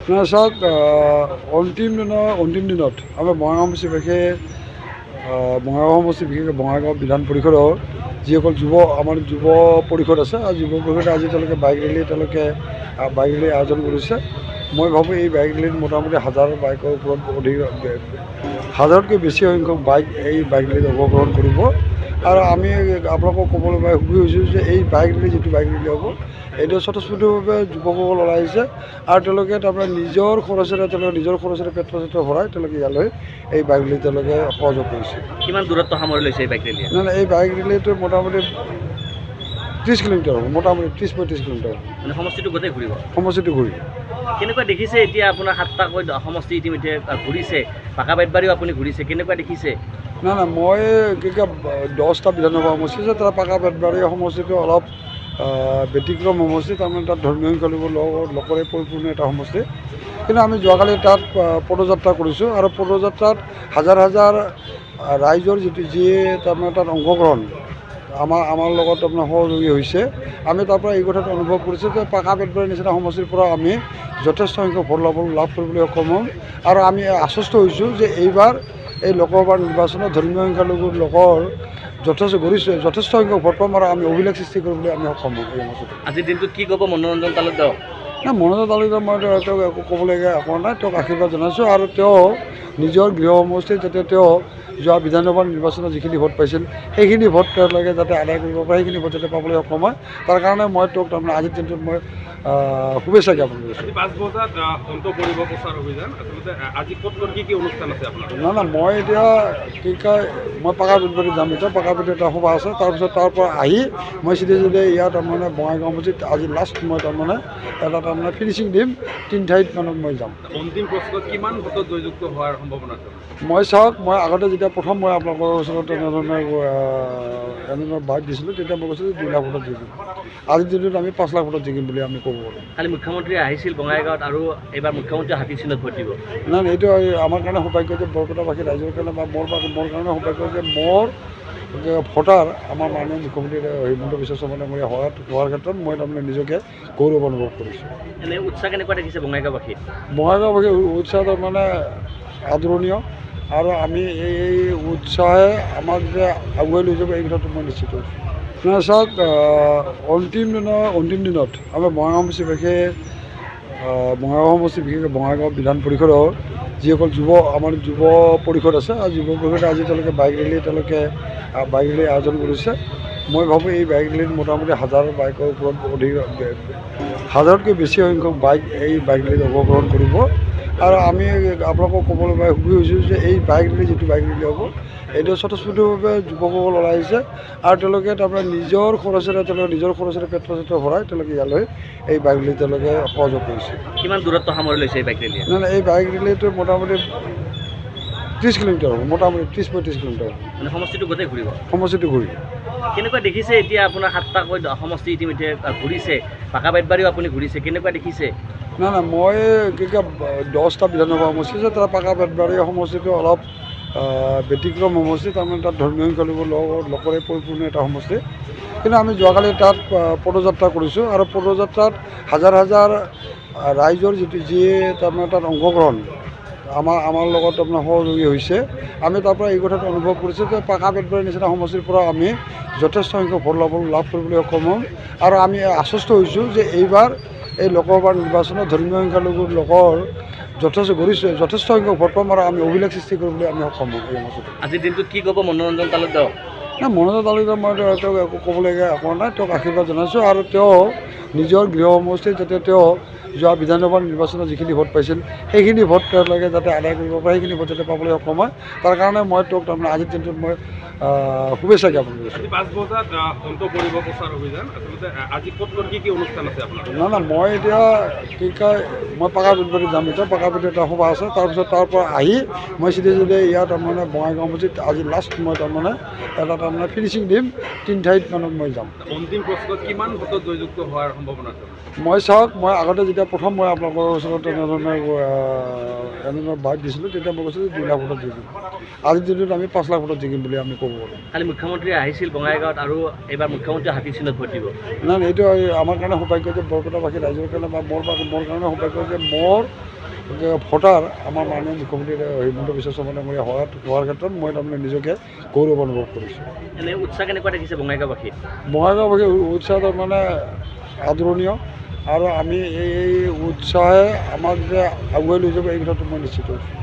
না চাওক, অন্তিম দিনত আমাৰ বঙাইগাঁও সমষ্টি বিশেষকৈ বঙাইগাঁও বিধান পৰিষদৰ যিসকল আমাৰ যুৱ পৰিষদ আছে আৰু যুৱ পৰিষদে আজি তেওঁলোকে বাইক ৰেলী আয়োজন কৰিছে। মই ভাবোঁ এই বাইক ৰেলীত মোটামুটি 1000 বাইকৰ ওপৰত হাজাৰতকৈ বেছি সংখ্যক বাইক এই বাইক ৰেলীত অংশগ্ৰহণ কৰিব। আৰু আমি আপোনালোকক ক'বলৈ পাই সুখী হৈছোঁ যে এই বাইক ৰেলী যিটো বাইক ৰেলী হ'ব, এইটো স্বতঃস্ফূৰ্তভাৱে যুৱকসকল ওলাই আহিছে আৰু তেওঁলোকে তাৰমানে নিজৰ খৰচেৰে পেট্ৰল চেট্ৰল ভৰাই তেওঁলোকে ইয়ালৈ এই বাইক ৰেলী তেওঁলোকে সহযোগ কৰিছে। কিমান দূৰত্ব সামৰি লৈছে এই বাইক ৰেলীয়ে? নাই, এই বাইক ৰেলীটো মোটামুটি 30 কিলোমিটাৰ হ'ব, মোটামুটি 30-35 কিলোমিটাৰ হ'ব। মানে সমষ্টিটো গোটেই ঘূৰিব? সমষ্টিটো ঘূৰিব। কেনেকুৱা দেখিছে এতিয়া আপোনাৰ 7টাকৈ সমষ্টি ইতিমধ্যে ঘূৰিছে, পাকা বেতবাৰীও আপুনি ঘূৰিছে, কেনেকুৱা দেখিছে? নাই, মই কি কয় 10টা বিধানসভা সমষ্টি আছে, তাৰ পাকা বেতবাৰী সমষ্টিটো অলপ ব্যতিক্ৰম সমষ্টি, তাৰমানে তাত ধৰ্মীয় সংখ্যালঘু লোকৰে পৰিপূৰ্ণ এটা সমষ্টি। কিন্তু আমি যোৱাকালি তাত পদযাত্ৰা কৰিছোঁ আৰু পদযাত্ৰাত হাজাৰ ৰাইজৰ যিয়ে তাৰমানে তাত অংশগ্ৰহণ আমাৰ লগত আপোনাৰ সহযোগী হৈছে। আমি তাৰ পৰা এই কথাটো অনুভৱ কৰিছোঁ যে পাকা বেতবাৰীৰ নিচিনা সমষ্টিৰ পৰা আমি যথেষ্ট সংখ্যক ভোট লাভ কৰিবলৈ সক্ষম হ'ম। আৰু আমি আশ্বস্ত হৈছোঁ যে এইবাৰ এই লোকসভাৰ নিৰ্বাচনত ধৰ্মীয় সংখ্যালঘুৰ লোকৰ যথেষ্ট সংখ্যক ভোট পাম আৰু আমি অভিলেখ সৃষ্টি কৰিবলৈ আমি সক্ষম হ'ম। এই সমষ্টিত আজিৰ দিনটোত কি ক'ব মনোৰঞ্জন তালুকদাৰক? নাই, মনোৰঞ্জন তালুকদাৰ মই তেওঁক একো ক'বলগীয়া একো নাই, তেওঁক আশীৰ্বাদ জনাইছোঁ। আৰু তেওঁ নিজৰ গৃহ সমষ্টিত যাতে তেওঁ যোৱা বিধানসভাৰ নিৰ্বাচনত যিখিনি ভোট পাইছিল সেইখিনি ভোট তেওঁলোকে যাতে আদায় কৰিব পাৰে, সেইখিনি ভোট যাতে পাবলৈ সক্ষম হয়, তাৰ কাৰণে মই তেওঁক তাৰমানে আজিৰ দিনটোত মই শুভেচ্ছা জ্ঞাপন কৰিছোঁ। 5 বজাত অন্ত পৰিব প্ৰচাৰ অভিযান। আচলতে আজি ক'ত কি অনুষ্ঠান আছে আপোনাৰ? নাই, মই এতিয়া কি কয় মই পাকা বেতবাৰী যাম। এতিয়া পাকা বেতবাৰীত এটা সভা আছে, তাৰপিছত তাৰ পৰা আহি মই চিধা ইয়াত তাৰমানে বঙাইগাঁও সমষ্টিত আজি লাষ্ট মই তাৰমানে এটা ফিনিচিং দিম। 3 ঠাইত মানত মই যাম। অন্তিম প্ৰশ্নত কিমান ভোটত জয়যুক্ত হোৱাৰ সম্ভাৱনা আছে? মই চাওক, মই আগতে যেতিয়া প্ৰথম মই আপোনালোকৰ ওচৰত এনেধৰণে বাইক দিছিলোঁ, তেতিয়া মই কৈছিলোঁ 2 লাখ ভোটত জিকিম। আজিৰ দিনটোত আমি 5 লাখ ভোটত জিকিম বুলি আমি ক'ব পাৰোঁ। কালি মুখ্যমন্ত্ৰী আহিছিল বঙাইগাঁৱত আৰু এইবাৰ মুখ্যমন্ত্ৰী হাতী চিহ্নত ভোট দিব। নাই, এইটো আমাৰ কাৰণে সৌভাগ্য যে বৰপেটাবাসী ৰাইজৰ কাৰণে বা মোৰ কাৰণে সৌভাগ্য যে মোৰ ভোটাৰ আমাৰ মাননীয় মুখ্যমন্ত্ৰী হিমন্ত বিশ্ব শৰ্মা ডাঙৰীয়া হোৱাৰ ক্ষেত্ৰত মই তাৰমানে নিজকে গৌৰৱ অনুভৱ কৰিছোঁ। এনেই উৎসাহ কেনেকুৱা দেখিছে বঙাইগাঁওবাসী? বঙাইগাঁওবাসীৰ উৎসাহ তাৰমানে আদৰণীয় আৰু আমি এই উৎসাহে আমাক যে আগুৱাই লৈ যাব এই কথাটো মই নিশ্চিত হৈছোঁ। নাই চাওক, অন্তিম দিনত আমাৰ বঙাইগাঁও সমষ্টি বিশেষকৈ বঙাইগাঁও বিধান পৰিষদৰ যিসকল আমাৰ যুৱ পৰিষদ আছে আৰু যুৱ পৰিষদে আজি তেওঁলোকে বাইক ৰেলী আয়োজন কৰিছে। মই ভাবোঁ এই বাইক ৰেলীত মোটামুটি 1000 বাইকৰ ওপৰত হাজাৰতকৈ বেছি সংখ্যক বাইক এই বাইক ৰেলীত অংশগ্ৰহণ কৰিব। আৰু আমি আপোনালোকক ক'বলৈ পাই সুখী হৈছোঁ যে এই বাইক ৰেলী যিটো বাইক ৰেলী হ'ব, এইটো স্বতঃস্ফূৰ্তভাৱে যুৱকসকল ওলাই আহিছে আৰু তেওঁলোকে তাৰমানে নিজৰ খৰচেৰে পেট্ৰল চেট্ৰল ভৰাই তেওঁলোকে ইয়ালৈ এই বাইক ৰেলী তেওঁলোকে সহযোগ কৰিছে। কিমান দূৰত্ব সামৰি লৈছে এই বাইক ৰেলীয়ে? নাই, এই বাইক ৰেলীটো মোটামুটি 30 কিলোমিটাৰ হ'ব, মোটামুটি 30-35 কিলোমিটাৰ হ'ব। মানে সমষ্টিটো গোটেই ঘূৰিব? সমষ্টিটো ঘূৰিব। কেনেকুৱা দেখিছে এতিয়া আপোনাৰ 7টাকৈ সমষ্টি ইতিমধ্যে ঘূৰিছে, পাকা বেতবাৰীও আপুনি ঘূৰিছে, কেনেকুৱা দেখিছে? নাই, মই কি কয় 10টা বিধানসভা সমষ্টি আছে, তাৰ পাকা বেতবাৰী সমষ্টিটো অলপ ব্যতিক্ৰম সমষ্টি, তাৰমানে তাত ধৰ্মীয় সংখ্যালঘু লোকৰে পৰিপূৰ্ণ এটা সমষ্টি। কিন্তু আমি যোৱাকালি তাত পদযাত্ৰা কৰিছোঁ আৰু পদযাত্ৰাত হাজাৰ ৰাইজৰ যিয়ে তাৰমানে তাত অংশগ্ৰহণ আমাৰ লগত আপোনাৰ সহযোগী হৈছে। আমি তাৰ পৰা এই কথাটো অনুভৱ কৰিছোঁ যে পাকা বেতবাৰীৰ নিচিনা সমষ্টিৰ পৰা আমি যথেষ্ট সংখ্যক ভোট লাভ কৰিবলৈ সক্ষম হ'ম। আৰু আমি আশ্বস্ত হৈছোঁ যে এইবাৰ এই লোকসভাৰ নিৰ্বাচনত ধৰ্মীয় সংখ্যালঘুৰ লোকৰ যথেষ্ট সংখ্যক ভোট পাম আৰু আমি অভিলেখ সৃষ্টি কৰিবলৈ আমি সক্ষম হ'ম। এই সমষ্টিত আজিৰ দিনটোত কি ক'ব মনোৰঞ্জন তালুকদাৰক? নাই, মনোৰঞ্জন তালুকদাৰ মই তেওঁক একো ক'বলগীয়া একো নাই, তেওঁক আশীৰ্বাদ জনাইছোঁ। আৰু তেওঁ নিজৰ গৃহ সমষ্টিত যাতে তেওঁ যোৱা বিধানসভাৰ নিৰ্বাচনত যিখিনি ভোট পাইছিল সেইখিনি ভোট তেওঁলোকে যাতে আদায় কৰিব পাৰে, সেইখিনি ভোট যাতে পাবলৈ সক্ষম হয়, তাৰ কাৰণে মই তেওঁক তাৰমানে আজিৰ দিনটোত মই শুভেচ্ছা জ্ঞাপন কৰিছোঁ। 5 বজাত অন্ত পৰিব প্ৰচাৰ অভিযান। আচলতে আজি ক'ত কি অনুষ্ঠান আছে আপোনাৰ? নাই, মই এতিয়া কি কয় মই পাকা বেতবাৰীত যাম। এতিয়া পাকা বেতবাৰীত এটা সভা আছে, তাৰপিছত তাৰ পৰা আহি মই চিধা ইয়াত তাৰমানে বঙাইগাঁও সমষ্টিত আজি লাষ্ট মই তাৰমানে এটা ফিনিচিং দিম। 3 ঠাইত মানত মই যাম। অন্তিম প্ৰশ্নত কিমান ভোটত জয়যুক্ত হোৱাৰ সম্ভাৱনা আছে? মই চাওক, মই আগতে যেতিয়া প্ৰথম মই আপোনালোকৰ ওচৰত এনেধৰণে বাইক দিছিলোঁ, তেতিয়া মই কৈছিলোঁ 2 লাখ ভোটত জিকিম। আজিৰ দিনটোত আমি 5 লাখ ভোটত জিকিম বুলি আমি ক'ব পাৰোঁ। কালি মুখ্যমন্ত্ৰী আহিছিল বঙাইগাঁৱত আৰু এইবাৰ মুখ্যমন্ত্ৰী হাতী চিহ্নত ভোট দিব। নাই, এইটো আমাৰ কাৰণে সৌভাগ্য যে বৰপেটাবাসী ৰাইজৰ কাৰণে বা মোৰ কাৰণে সৌভাগ্য যে মোৰ ভোটাৰ আমাৰ মাননীয় মুখ্যমন্ত্ৰী হিমন্ত বিশ্ব শৰ্মা ডাঙৰীয়া হোৱাৰ ক্ষেত্ৰত মই তাৰমানে নিজকে গৌৰৱ অনুভৱ কৰিছোঁ। এনে উৎসাহ কেনেকুৱা দেখিছে বঙাইগাঁওবাসীত? বঙাইগাঁওবাসী উৎসাহ তাৰমানে আদৰণীয় আৰু আমি এই উৎসাহে আমাক যে আগুৱাই লৈ যাব এই কথাটো মই নিশ্চিত হৈছোঁ।